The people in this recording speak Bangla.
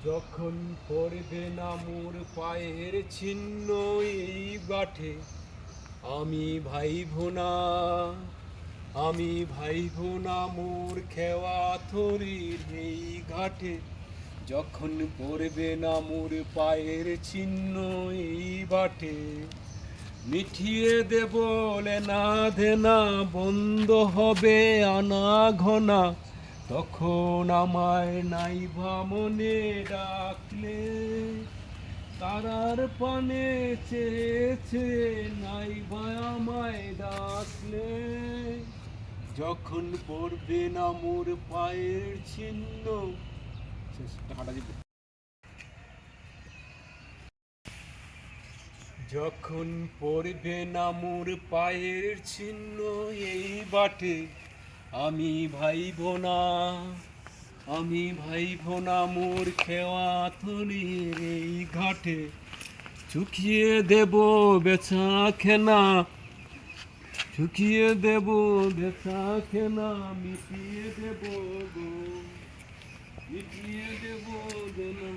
যখন পড়বে না মোর পায়ের চিহ্ন এই বাটে, আমি ভাইবো না, আমি ভাইবো না মোর খেওয়া থরির এই ঘাটে। যখন পড়বে না মোর পায়ের চিহ্ন এই বাটে, মিঠিয়ে দেব লেনা দেনা, বন্ধ হবে আনা ঘনা। তখন আমায় নাইবা মনে ডাকলে, তারার পানে চেয়েছে নাইবা আমায় ডাকলে। যখন পড়বে না মোর পায়ের চিহ্ন, টাকাটা দিবে। যখন পড়বে না মোর পায়ের চিহ্ন এই বাটে, আমি ভাইবো না, আমি ভাইবো না মোর খেওয়া থলির এই ঘাটে। চুকিয়ে দেব বেচা খেনা, চুকিয়ে দেব বেচা খেনা, মিটিয়ে দেব গো, মিটিয়ে দেব দেনা।